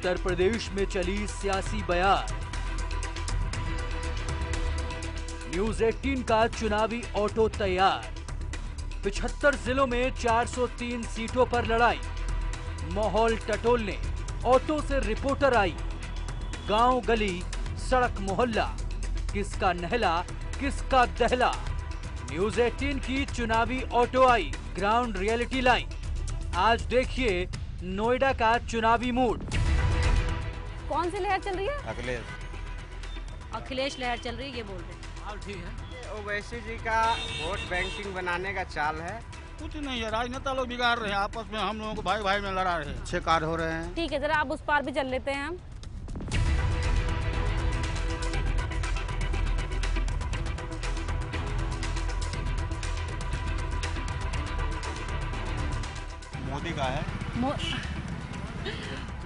उत्तर प्रदेश में चली सियासी बयार। न्यूज 18 का चुनावी ऑटो तैयार। 75 जिलों में 403 सीटों पर लड़ाई। माहौल टटोलने ऑटो से रिपोर्टर आई। गांव गली सड़क मोहल्ला, किसका नहला किसका दहला। न्यूज 18 की चुनावी auto I, ground reality line. आज देखिए नोएडा का चुनावी मूड। कौन सी लहर चल रही है? अखिलेश लहर चल रही है, ये बोल रहे हैं। ठीक है। ओवैसी जी का वोट बैंकिंग बनाने का चाल है। कुछ नहीं है, राजनेता लोग बिगाड़ रहे हैं, आपस में हम लोगों को भाई भाई में लड़ा रहे हैं, अच्छे कार्य हो रहे हैं। ठीक है, जरा आप उस पार भी चल लेते हैं हम। मोदी का है।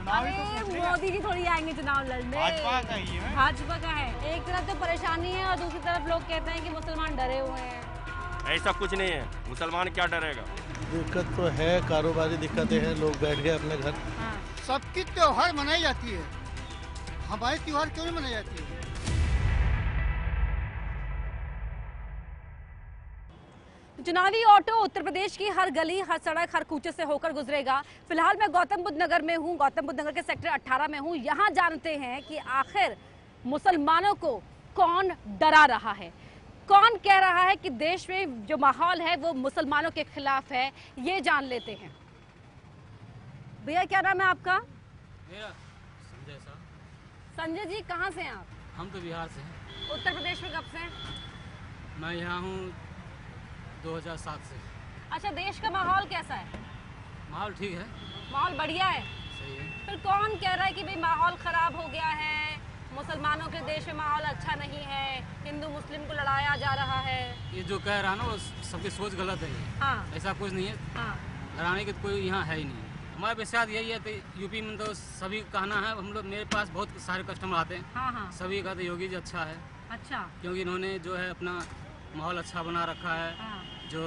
अरे मोदी जी थोड़ी आएंगे चुनाव लड़ने। भाजपा का ही है। भाजपा का है। एक तरफ तो परेशानी है और दूसरी तरफ लोग कहते हैं कि मुसलमान डरे हुए हैं। ऐसा कुछ नहीं है, मुसलमान क्या डरेगा। दिक्कत तो है, कारोबारी दिक्कतें हैं, लोग बैठ गए अपने घर। हाँ। सबकी त्योहार मनाई जाती है, हमारी त्योहार क्यों नहीं मनाई जाती है? चुनावी ऑटो उत्तर प्रदेश की हर गली हर सड़क हर कूचे से होकर गुजरेगा। फिलहाल मैं गौतम बुद्ध नगर में हूँ, गौतम बुद्ध नगर के सेक्टर 18 में हूँ। यहाँ जानते हैं कि आखिर मुसलमानों को कौन डरा रहा है, कौन कह रहा है कि देश में जो माहौल है वो मुसलमानों के खिलाफ है। ये जान लेते हैं। भैया क्या नाम है आपका? संजय साहब। संजय जी, कहाँ से हैं आप? हम तो बिहार से हैं। उत्तर प्रदेश में कब से? मैं यहाँ हूँ 2007 से। अच्छा, देश का माहौल कैसा है? माहौल ठीक है। माहौल बढ़िया है। सही है। फिर कौन कह रहा है कि भाई माहौल खराब हो गया है, मुसलमानों के देश में माहौल अच्छा नहीं है, हिंदू मुस्लिम को लड़ाया जा रहा है? ये जो कह रहा है ना, वो सबकी सोच गलत है। हाँ। ऐसा कुछ नहीं है। हाँ। लड़ाने के तो कोई यहाँ है ही नहीं। हमारे विश्वास यही है, तो यूपी में तो सभी कहना है, हम लोग मेरे पास बहुत सारे कस्टमर आते हैं। हाँ हाँ। सभी कहते योगी जी अच्छा है। अच्छा। क्योंकि इन्होंने जो है अपना माहौल अच्छा बना रखा है। हाँ। जो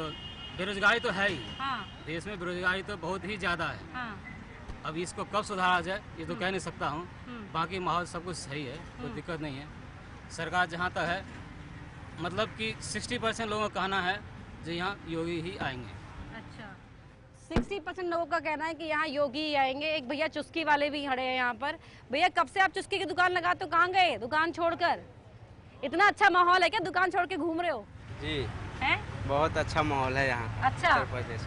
बेरोजगारी तो है ही। हाँ। देश में बेरोजगारी तो बहुत ही ज़्यादा है। हाँ। अब इसको कब सुधारा जाए ये तो कह नहीं सकता हूँ। बाकी माहौल सब कुछ सही है, कोई दिक्कत नहीं है। सरकार जहाँ तक है, मतलब कि 60% लोगों का कहना है जो यहाँ योगी ही आएंगे। अच्छा, 60% लोगों का कहना है कि यहाँ योगी ही आएंगे। एक भैया चुस्की वाले भी खड़े हैं यहाँ पर। भैया कब से आप चुस्की की दुकान लगाते हो, कहाँ गए दुकान छोड़कर? इतना अच्छा माहौल है क्या, दुकान छोड़ के घूम रहे हो? जी है, बहुत अच्छा माहौल है यहाँ। अच्छा। उत्तर प्रदेश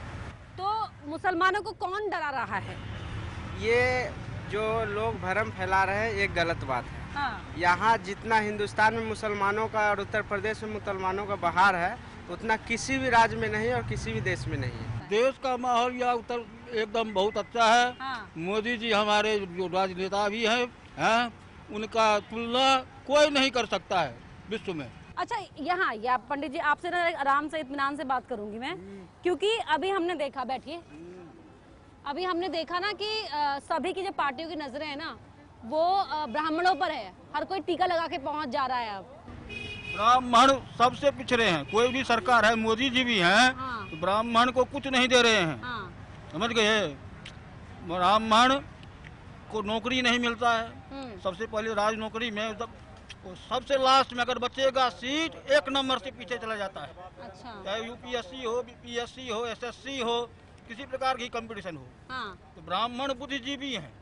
तो मुसलमानों को कौन डरा रहा है? ये जो लोग भ्रम फैला रहे हैं, ये गलत बात है। हाँ। यहाँ जितना हिंदुस्तान में मुसलमानों का और उत्तर प्रदेश में मुसलमानों का बहार है, उतना किसी भी राज्य में नहीं और किसी भी देश में नहीं है। देश का माहौल या उत्तर एकदम बहुत अच्छा है। हाँ। मोदी जी हमारे जो राजनेता भी हैं, उनका तुलना कोई नहीं कर सकता है विश्व में। अच्छा, यहाँ या पंडित जी आपसे ना आराम से इत्मीनान से बात करूंगी मैं, क्योंकि अभी हमने देखा, बैठिए, अभी हमने देखा ना कि सभी की जो पार्टियों की नजरें हैं ना, वो ब्राह्मणों पर है। हर कोई टीका लगा के पहुंच जा रहा है। अब ब्राह्मण सबसे पिछड़े हैं, कोई भी सरकार है, मोदी जी भी हैं। हाँ। तो ब्राह्मण को कुछ नहीं दे रहे हैं। हाँ। समझ गए? ब्राह्मण को नौकरी नहीं मिलता है। सबसे पहले राज नौकरी में सबसे लास्ट में अगर बचेगा सीट, 1 नंबर से पीछे चला जाता है। अच्छा। चाहे यूपीएससी हो, बीपीएससी हो, एसएससी हो, किसी प्रकार की कंपटीशन हो। हाँ। तो ब्राह्मण बुद्धिजीवी हैं,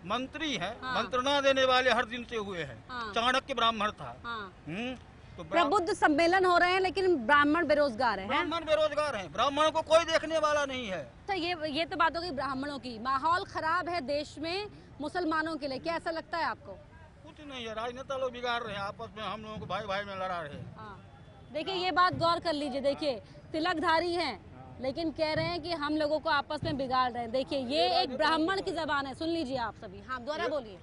मंत्री हैं। हाँ। मंत्रणा देने वाले हर दिन से हुए हैं। हाँ। चाणक्य ब्राह्मण था। हाँ। तो प्रबुद्ध सम्मेलन हो रहे हैं, लेकिन ब्राह्मण बेरोजगार है। ब्राह्मण बेरोजगार हैं, ब्राह्मण को कोई देखने वाला नहीं है। तो ये तो बात हो गई ब्राह्मणों की। माहौल खराब है देश में मुसलमानों के लिए, क्या ऐसा लगता है आपको? कुछ नहीं है, राजनेता लोग बिगाड़ रहे हैं, आपस में हम लोगों को भाई भाई में लड़ा रहे हैं। हाँ। देखिए, ये बात गौर कर लीजिए। देखिए, तिलकधारी हैं, लेकिन कह रहे हैं कि हम लोगों को आपस में बिगाड़ रहे हैं। देखिए, ये एक ब्राह्मण की जबान है, सुन लीजिए आप सभी। हाँ, दोबारा बोलिए।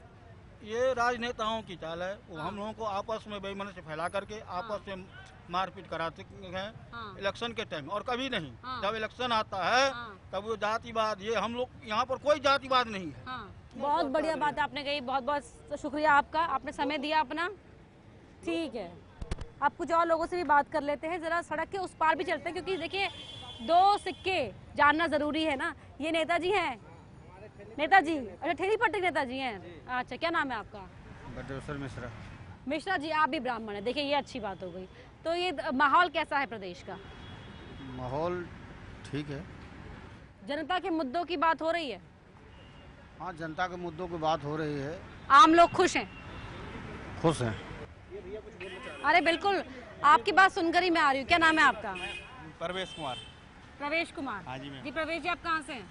ये राजनेताओं की चाल है। वो हम लोगों को आपस में बेईमानी से फैला करके आपस में मारपीट कराते हैं। हाँ। इलेक्शन के टाइम और कभी नहीं। हाँ। जब इलेक्शन आता है, हाँ। तब वो जातिवाद, ये हम लोग यहाँ पर कोई जातिवाद नहीं है। हाँ। बहुत बढ़िया बात आपने कही, बहुत बहुत शुक्रिया आपका, आपने समय दिया अपना। ठीक है, आप कुछ और लोगों से भी बात कर लेते हैं। जरा सड़क के उस पार भी चलते हैं, क्योंकि देखिए 2 सिक्के जानना जरूरी है ना। ये नेताजी हैं, नेताजी, अच्छा ठेरी पट्टी नेताजी हैं। अच्छा, क्या नाम है आपका? बटेश्वर मिश्रा। मिश्रा जी, आप भी ब्राह्मण है। देखिए, ये अच्छी बात हो गई। तो ये माहौल कैसा है प्रदेश का? माहौल ठीक है। जनता के मुद्दों की बात हो रही है? हाँ, जनता के मुद्दों की बात हो रही है। आम लोग खुश हैं? खुश हैं। अरे बिल्कुल, आपकी बात सुनकर ही मैं आ रही हूँ। क्या नाम है आपका? प्रवेश कुमार। प्रवेश कुमार। हाँ जी मैम। जी प्रवेश जी, आप कहाँ से हैं?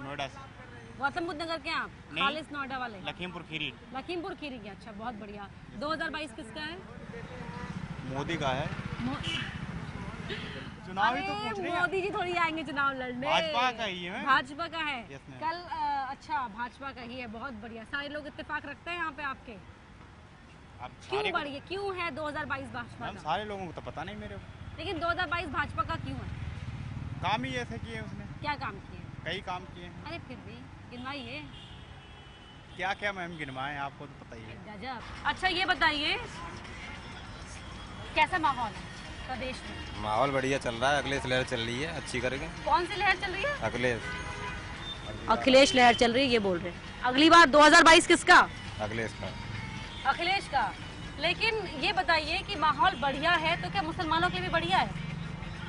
नोएडा से। गौतम बुद्ध नगर के हैं आप? नहीं। खालिस नोएडा वाले? लखीमपुर खीरी। लखीमपुर खीरी के। अच्छा, बहुत बढ़िया। 2022 किसका है? मोदी का है। चुनाव तो पूछ रहे हैं। मोदी जी थोड़ी आएंगे चुनाव लड़ने। भाजपा का ही है। भाजपा का है। Yes, ma'am। कल अच्छा, भाजपा का ही है। बहुत बढ़िया। सारे लोग इत्तेफाक रखते हैं यहाँ पे आपके? क्यों बढ़िया, क्यों है 2022 भाजपा का? सारे लोगों को तो पता नहीं मेरे को। लेकिन 2022 भाजपा का क्यों है? काम ही ऐसे किए उसने। क्या काम किए? कई काम किए हैं। अरे फिर भी गिनवाइए। क्या क्या मैम गिनवाएं, आपको तो पता ही है। गजब। अच्छा, ये बताइए कैसा माहौल है प्रदेश में? माहौल बढ़िया चल रहा है। अखिलेश लहर चल रही है अच्छी करके। कौन सी लहर चल रही है? अखिलेश लहर चल रही है, ये बोल रहे हैं। अगली बार 2022 किसका? अखिलेश का। अखिलेश का। लेकिन ये बताइए कि माहौल बढ़िया है तो क्या मुसलमानों के लिए भी बढ़िया है?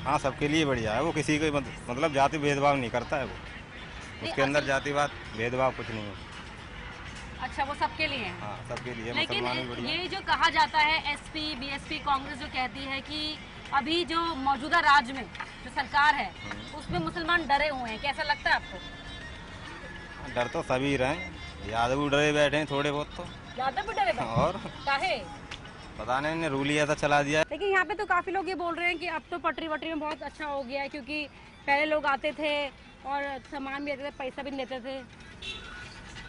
हाँ, सबके लिए बढ़िया है। वो किसी को मतलब जाति भेदभाव नहीं करता है। वो उसके अंदर जातिवाद भेदभाव कुछ नहीं है। अच्छा, वो सबके लिए है। हाँ, सबके लिए। लेकिन ये जो कहा जाता है, एसपी बीएसपी कांग्रेस जो कहती है कि अभी जो मौजूदा राज्य में जो सरकार है उसमें मुसलमान डरे हुए हैं, कैसा लगता है आपको? डर तो सभी रहे, यादव डरे बैठे हैं थोड़े बहुत तो। यादव भी डरे बैठे? और काहे? पता नहीं, इन्हें रूल ही ऐसा चला दिया। लेकिन यहाँ पे तो काफी लोग ये बोल रहे हैं कि अब तो पटरी वटरी में बहुत अच्छा हो गया है, क्योंकि पहले लोग आते थे और सामान भी देते थे, पैसा भी नहीं लेते थे।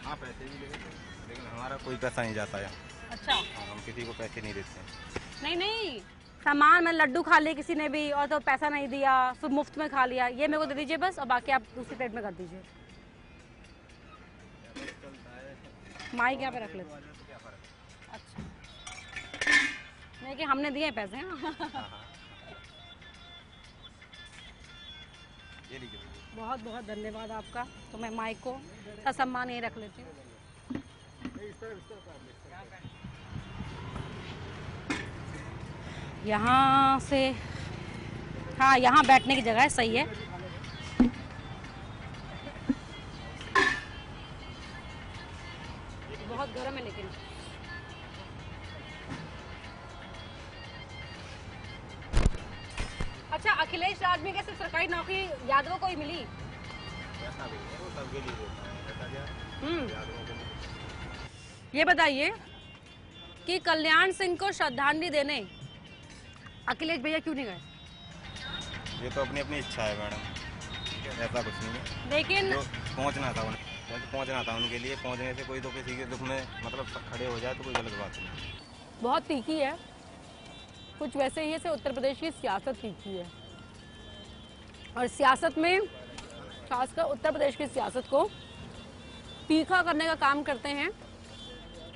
हाँ, पैसे भी लेते थे, लेकिन हमारा कोई पैसा नहीं जाता है। अच्छा। हम किसी को पैसे नहीं देते। नहीं, सामान में लड्डू खा लिए किसी ने भी और तो पैसा नहीं दिया, सब मुफ्त में खा लिया। ये मेरे को दे दीजिए बस, और बाकी आप दूसरी प्लेट में कर दीजिए। माइक यहाँ पे रख लेते। अच्छा, नहीं कि हमने दिए पैसे। बहुत बहुत धन्यवाद आपका। तो मैं माइक को सम्मान यही रख लेती हूँ। यहाँ से, हाँ, यहाँ बैठने की जगह है, सही है। बहुत गर्म है लेकिन। अच्छा, अखिलेश राज में कैसे सरकारी नौकरी यादवों को ही मिली? ये बताइए कि कल्याण सिंह को श्रद्धांजलि देने अखिलेश भैया क्यों नहीं गए? ये तो अपनी अपनी इच्छा है मैडम, ऐसा कुछ नहीं है। लेकिन पहुंचना था उन्हें, पहुंचना था उनके लिए। पहुंचने से कोई तो किसी के दुख में मतलब खड़े हो जाए तो कोई गलत बात नहीं। बहुत तीखी है, कुछ वैसे ही है। उत्तर प्रदेश की सियासत तीखी है, और सियासत में खासकर उत्तर प्रदेश की सियासत को तीखा करने का काम करते हैं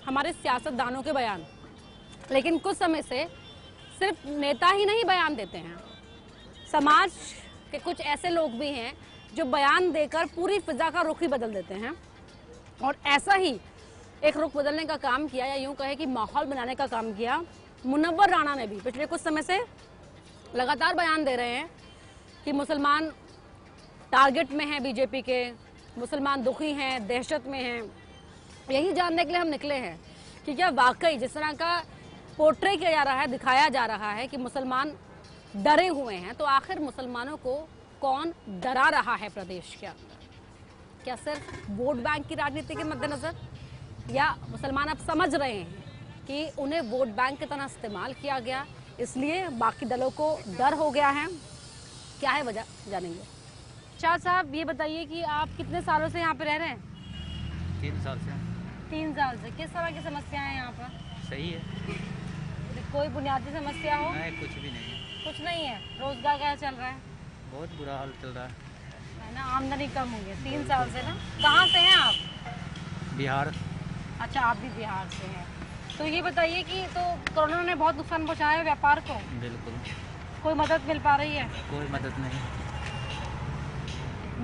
हमारे सियासतदानों के बयान। लेकिन कुछ समय से सिर्फ नेता ही नहीं बयान देते हैं, समाज के कुछ ऐसे लोग भी हैं जो बयान देकर पूरी फिजा का रुख ही बदल देते हैं। और ऐसा ही एक रुख बदलने का काम किया, या यूं कहे कि माहौल बनाने का काम किया मुनव्वर राणा ने भी। पिछले कुछ समय से लगातार बयान दे रहे हैं कि मुसलमान टारगेट में हैं बीजेपी के, मुसलमान दुखी हैं, दहशत में हैं। यही जानने के लिए हम निकले हैं कि क्या वाकई जिस तरह का पोर्ट्रे किया जा रहा है, दिखाया जा रहा है कि मुसलमान डरे हुए हैं, तो आखिर मुसलमानों को कौन डरा रहा है प्रदेश के अंदर? क्या सिर्फ वोट बैंक की राजनीति के मद्देनजर, या मुसलमान अब समझ रहे हैं कि उन्हें वोट बैंक की तरह इस्तेमाल किया गया, इसलिए बाकी दलों को डर हो गया है? क्या है वजह, जानेंगे। शाह साहब, ये बताइए कि आप कितने सालों से यहाँ पे रह रहे हैं? 3 साल से। 3 साल से। किस तरह की समस्या है यहाँ पर? सही है। कोई बुनियादी समस्या हो? नहीं, कुछ भी नहीं है। कुछ नहीं है। रोजगार क्या चल रहा है? बहुत बुरा हाल चल रहा है ना, आमदनी कम हो गई 3 साल से ना। कहाँ से हैं आप? बिहार। अच्छा, आप भी बिहार से हैं। तो ये बताइए कि तो कोरोना ने बहुत नुकसान पहुँचाया है व्यापार को? बिल्कुल। कोई मदद मिल पा रही है? कोई मदद नहीं।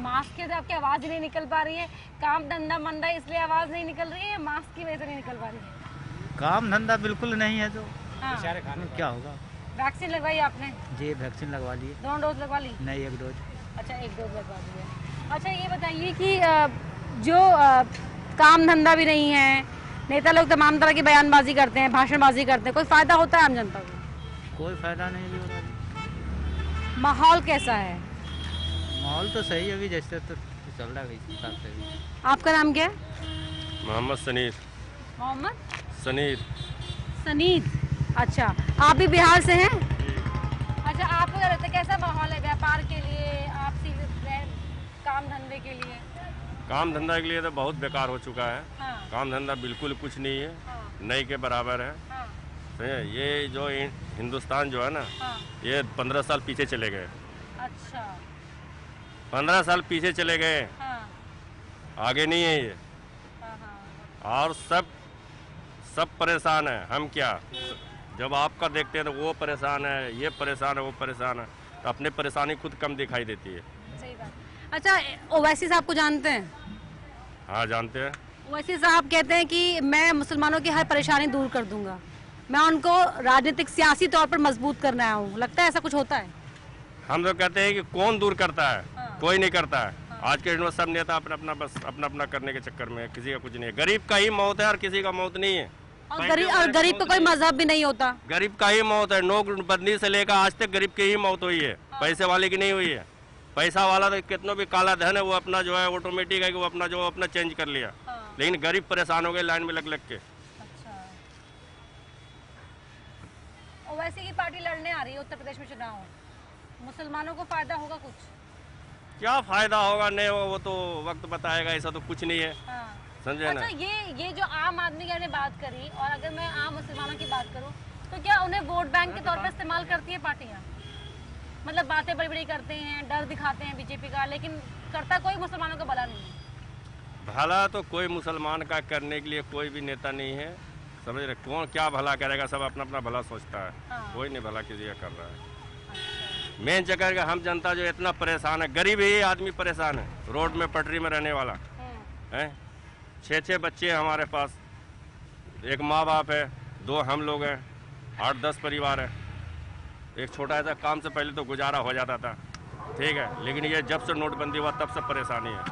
मास्क के तो आपकी आवाज़ ही नहीं निकल पा रही है। काम धंधा मंदा है इसलिए आवाज़ नहीं निकल रही है या मास्क की वजह से नहीं निकल पा रही है? काम धंधा बिल्कुल नहीं है तो हाँ। क्या होगा। वैक्सीन लगवाई आपने? जी वैक्सीन लगवा लिए। दोनों डोज लगवा ली? नहीं, एक डोज। अच्छा, एक डोज लगवा दी है। अच्छा ये बताइए कि जो काम धंधा भी नहीं है, नेता लोग तमाम तरह की बयानबाजी करते हैं, भाषणबाजी करते हैं, कोई फायदा होता है आम जनता को? कोई फायदा नहीं भी हो रहा। माहौल कैसा है? माहौल तो सही है अभी, जैसे तो चल रहा है इस हिसाब से। आपका नाम क्या है? मोहम्मद सनीर। मोहम्मद सनीर। सनीर, अच्छा आप भी बिहार से हैं? अच्छा, आपको क्या लगता है कैसा माहौल है व्यापार के लिए, आपसी काम धंधे के लिए? काम धंधा के लिए तो बहुत बेकार हो चुका है। हाँ। काम धंधा बिल्कुल कुछ नहीं है। हाँ। नहीं के बराबर है। हाँ। ये जो हिंदुस्तान जो है ना, हाँ। ये 15 साल पीछे चले गए। अच्छा। 15 साल पीछे चले गए। हाँ। आगे नहीं है ये। हाँ। और सब परेशान है। हम क्या, जब आपका देखते हैं तो वो परेशान है, ये परेशान है, वो परेशान है, तो अपनी परेशानी खुद कम दिखाई देती है। सही बात। अच्छा, ओवैसी साहब को जानते हैं? हाँ जानते हैं। ओवैसी साहब कहते हैं कि मैं मुसलमानों की हर परेशानी दूर कर दूंगा, मैं उनको राजनीतिक सियासी तौर पर मजबूत करने आया हूँ। लगता है ऐसा कुछ होता है? हम तो कहते हैं कि कौन दूर करता है? हाँ। कोई नहीं करता है। हाँ। आज के दिन में सब नेता अपना अपना करने के चक्कर में है, किसी का कुछ नहीं है। गरीब का ही मौत है और किसी का मौत नहीं है। और गरीब का कोई मजहब भी नहीं होता। गरीब का ही मौत है। नोटबंदी से लेकर आज तक गरीब की ही मौत हुई है। हाँ। पैसे वाले की नहीं हुई है। पैसा वाला तो कितना भी काला धन है वो अपना जो है ऑटोमेटिक है कि वो अपना चेंज कर लिया। हाँ। लेकिन गरीब परेशान हो गए लाइन में लग के। अच्छा, ओवैसी की पार्टी लड़ने आ रही है उत्तर प्रदेश में चुनाव, मुसलमानों को फायदा होगा कुछ? क्या फायदा होगा नहीं होगा वो तो वक्त बताएगा। ऐसा तो कुछ नहीं है। हाँ। समझे ना? अच्छा, ये जो आम आदमी की आपने बात करी, और अगर मैं आम मुसलमानों की बात करूं तो क्या उन्हें वोट बैंक के तौर पर इस्तेमाल करती है पार्टियां? मतलब बातें बड़ी बड़ी करते हैं, डर दिखाते हैं बीजेपी का, लेकिन करता कोई मुसलमानों का भला नहीं है। भला तो कोई मुसलमान का करने के लिए कोई भी नेता नहीं है। समझ रहे? कौन क्या भला करेगा? सब अपना अपना भला सोचता है। हाँ। कोई नहीं भला किसी का कर रहा है। मेन चक्कर का हम जनता जो इतना परेशान है, गरीब ही आदमी परेशान है। रोड में पटरी में रहने वाला है। 6 बच्चे हैं हमारे पास, एक माँ बाप है, 2 हम लोग हैं, 8-10 परिवार है। एक छोटा सा काम से पहले तो गुजारा हो जाता था, ठीक है, लेकिन ये जब से नोटबंदी हुआ तब से परेशानी है।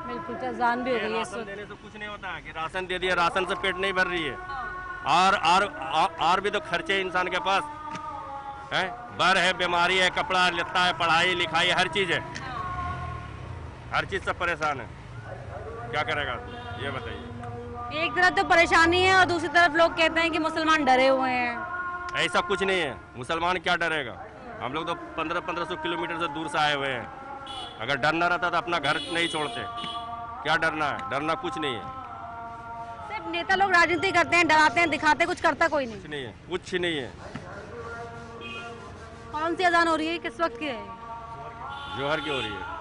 बिल्कुल, जान भी हो गई है। राशन देने से कुछ नहीं होता है कि राशन दे दिया, राशन से पेट नहीं भर रही है। और भी तो खर्चे इंसान के पास है। बर है, बीमारी है, कपड़ा लत्ता है, पढ़ाई लिखाई, हर चीज है। हर चीज से परेशान है। क्या करेगा ये बताइए? एक तरफ तो परेशानी है और दूसरी तरफ लोग कहते हैं कि मुसलमान डरे हुए हैं। ऐसा कुछ नहीं है। मुसलमान क्या डरेगा? हम लोग तो 1500 किलोमीटर से दूर से आए हुए हैं। अगर डरना रहता तो अपना घर नहीं छोड़ते। क्या डरना है? डरना कुछ नहीं है। सिर्फ नेता लोग राजनीति करते हैं, डराते हैं, दिखाते, कुछ करता कोई नहीं। कुछ नहीं है, कुछ नहीं है। कौन सी अजान हो रही है? किस वक्त की है? जोहर की हो रही है।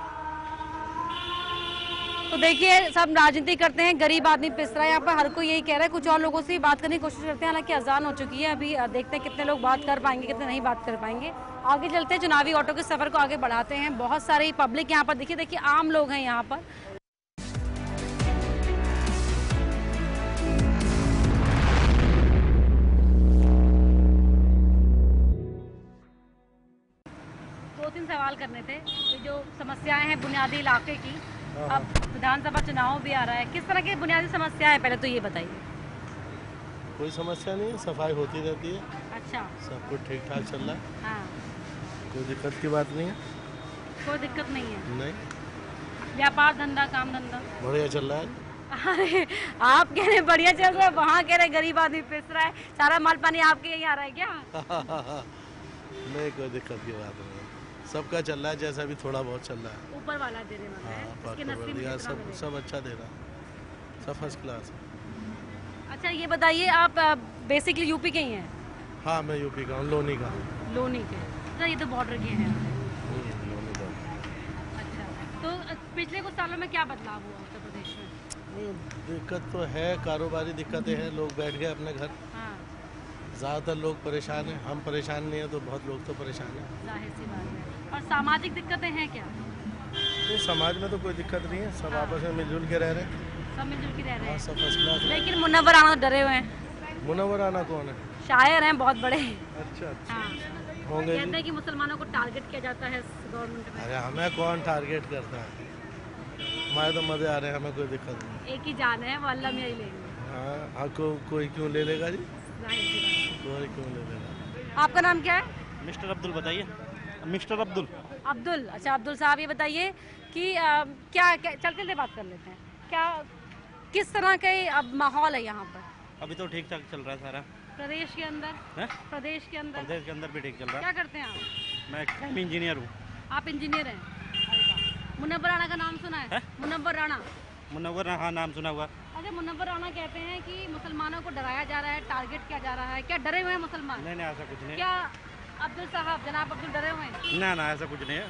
तो देखिए, सब राजनीति करते हैं, गरीब आदमी पिस रहा है। यहाँ पर हर कोई यही कह रहा है। कुछ और लोगों से भी बात करने की कोशिश करते हैं, हालांकि अजान हो चुकी है। अभी देखते हैं कितने लोग बात कर पाएंगे, कितने नहीं बात कर पाएंगे। आगे चलते हैं, चुनावी ऑटो के सफर को आगे बढ़ाते हैं। बहुत सारी पब्लिक यहाँ पर देखिए आम लोग हैं यहाँ पर। दो तीन सवाल करने थे। ये जो समस्याएं हैं बुनियादी इलाके की, अब विधानसभा चुनाव भी आ रहा है, किस तरह की बुनियादी समस्या है पहले तो ये बताइए। कोई समस्या नहीं है, सफाई होती रहती है। अच्छा, सब कुछ ठीक ठाक चल रहा है। हाँ, कोई दिक्कत की बात नहीं है। कोई दिक्कत नहीं है। नहीं, व्यापार धंधा, काम धंधा बढ़िया चल रहा है। अरे आप कह रहे बढ़िया चल रहा है, वहाँ कह रहे गरीब आदमी पिस रहा है, सारा माल पानी आपके यहीं आ रहा है क्या? नहीं, कोई दिक्कत की बात नहीं है। सबका चल रहा है, जैसा भी थोड़ा बहुत चल रहा है। ऊपर वाला देने वाला है, इसके नसीब में जितना मिलेगा। सब अच्छा दे रहा है, सब फर्स्ट क्लास है। अच्छा ये बताइए, आप बेसिकली यूपी के ही हैं? हाँ, मैं यूपी का हूँ, लोनी का। लोनी के? अच्छा, ये तो बॉर्डर के हैं। लोनी का। अच्छा, तो पिछले कुछ सालों में क्या बदलाव हुआ उत्तर प्रदेश में? दिक्कत तो है, कारोबारी दिक्कतें हैं, लोग बैठ गए अपने घर। हाँ। ज़्यादातर लोग परेशान हैं, हम परेशान नहीं है तो बहुत लोग तो परेशान हैं। जाहिर सी बात है। और सामाजिक दिक्कतें हैं क्या? नहीं, समाज में तो कोई दिक्कत नहीं है, सब आपस में मिलजुल के रह रहे हैं। सब मिलजुल के रह रहे हैं। सब फर्स्ट क्लास। लेकिन मुनव्वर आना डरे हुए हैं। मुनव्वर आना कौन है? शायर हैं बहुत बड़े। अच्छा अच्छा। हाँ। होंगे कहते हैं कि मुसलमानों को टारगेट किया जाता है गवर्नमेंट में। अरे हमें कौन टारगेट करता है, हमारे तो मजे आ रहे हैं, हमें कोई दिक्कत नहीं। एक ही जान है, वो अल्लाह में ही लेंगे। हाँ, कोई क्यों ले लेगा जी? कोई क्यों ले लेगा? आपका नाम क्या है? मिस्टर अब्दुल बताइए। मिस्टर अब्दुल। अब्दुल, अच्छा अब्दुल साहब ये बताइए कि क्या चलते बात कर लेते हैं, क्या किस तरह का अब माहौल है यहाँ पर? अभी तो ठीक ठाक चल रहा है सारा। प्रदेश के अंदर? प्रदेश के अंदर? प्रदेश के अंदर भी ठीक चल रहा है। क्या करते हैं आप? मैं एक इंजीनियर हूँ। आप इंजीनियर हैं? मुनव्वर राणा का नाम सुना है? मुनव्वर राणा। मुनव्वर, हाँ नाम सुना हुआ। अच्छा, मुनव्वर राणा कहते हैं कि मुसलमानों को डराया जा रहा है, टारगेट किया जा रहा है, क्या डरे हुए हैं मुसलमान? नहीं ऐसा कुछ नहीं। क्या अब्दुल साहब, जनाब अब्दुल डरे हुए हैं? ना ऐसा कुछ नहीं है।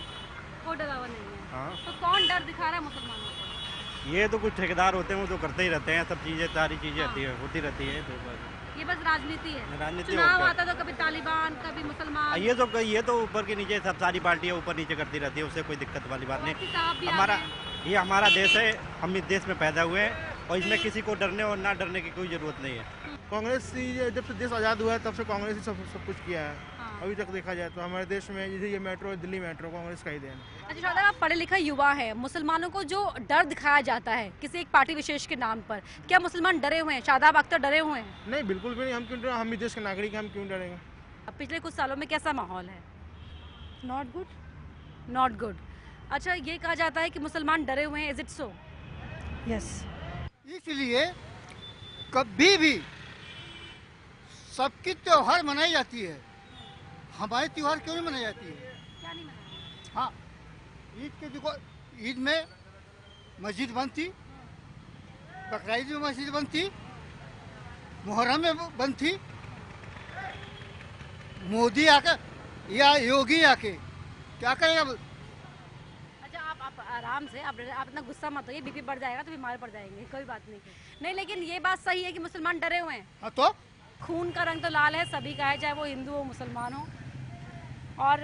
कोई डरा हुआ नहीं है। हाँ। तो कौन डर दिखा रहा है मुसलमानों को? ये तो कुछ ठेकेदार होते हैं, वो तो करते ही रहते हैं, सब चीजें सारी चीजें होती रहती है। तो ये बस राजनीति है। राजनीति चुनाव आता तो कभी तालिबान, कभी मुसलमान। ये तो ऊपर के नीचे सब सारी पार्टियां ऊपर नीचे करती रहती है, उससे कोई दिक्कत वाली बात नहीं। ये हमारा देश है, हम इस देश में पैदा हुए हैं और इसमें किसी को डरने और ना डरने की कोई जरूरत नहीं है। कांग्रेस जब से देश आज़ाद हुआ है तब से कांग्रेस ही सब कुछ किया है। अभी तक देखा जाए तो हमारे देश में जैसे ये मेट्रो, दिल्ली मेट्रो, कांग्रेस का ही देन। अच्छा शायद आप पढ़े लिखा युवा है, मुसलमानों को जो डर दिखाया जाता है किसी एक पार्टी विशेष के नाम पर, क्या मुसलमान डरे हुए हैं? शादाब अख्तर डरे हुए हैं? नहीं, बिल्कुल भी नहीं। हम क्यों डरें? हम भी देश के नागरिक हैं, हम क्यों डरेंगे? पिछले कुछ सालों में कैसा माहौल है? Not good. Not good. अच्छा, ये कहा जाता है कि मुसलमान डरे हुए हैं, इज इट सो? यस। इसलिए कभी भी सबकी त्योहार मनाई जाती है, हमारे त्योहार क्यों नहीं मनाई जाती है? क्या नहीं मनाई? हाँ, ईद के देखो, ईद में मस्जिद बंद थी, बकरीद में मस्जिद बंद थी, मुहर्रम में बंद थी। मोदी आकर या योगी आके क्या करेगा? अच्छा, आप आराम से, आप इतना गुस्सा मत होइए, बीपी बढ़ जाएगा तो बीमार पड़ जाएंगे, कोई बात नहीं। लेकिन ये बात सही है कि मुसलमान डरे हुए हैं। हाँ, तो खून का रंग तो लाल है, सभी का है, चाहे वो हिंदू हो मुसलमान हो। और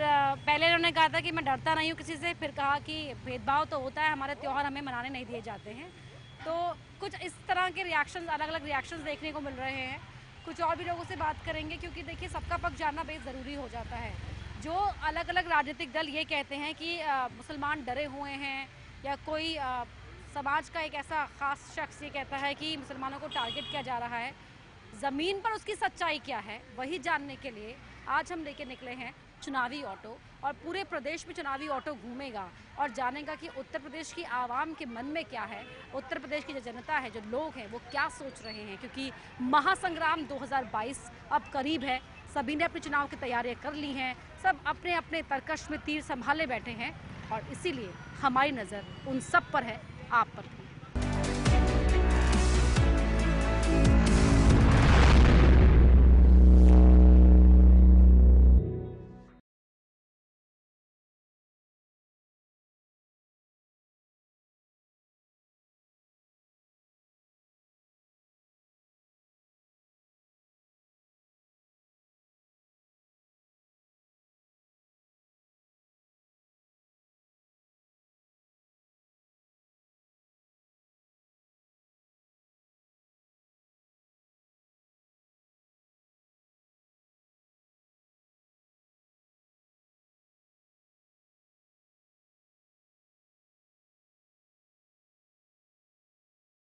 पहले उन्होंने कहा था कि मैं डरता नहीं हूँ किसी से, फिर कहा कि भेदभाव तो होता है, हमारे त्यौहार हमें मनाने नहीं दिए जाते हैं। तो कुछ इस तरह के रिएक्शंस, अलग अलग रिएक्शंस देखने को मिल रहे हैं। कुछ और भी लोगों से बात करेंगे, क्योंकि देखिए सबका पक्ष जानना बेहद ज़रूरी हो जाता है। जो अलग अलग राजनीतिक दल ये कहते हैं कि मुसलमान डरे हुए हैं, या कोई समाज का एक ऐसा ख़ास शख्स ये कहता है कि मुसलमानों को टारगेट किया जा रहा है, ज़मीन पर उसकी सच्चाई क्या है, वही जानने के लिए आज हम लेके निकले हैं चुनावी ऑटो। और पूरे प्रदेश में चुनावी ऑटो घूमेगा और जानेगा कि उत्तर प्रदेश की आवाम के मन में क्या है, उत्तर प्रदेश की जो जनता है, जो लोग हैं, वो क्या सोच रहे हैं। क्योंकि महासंग्राम 2022 अब करीब है, सभी ने अपने चुनाव की तैयारियां कर ली हैं, सब अपने अपने तरकश में तीर संभाले बैठे हैं, और इसीलिए हमारी नज़र उन सब पर है, आप पर।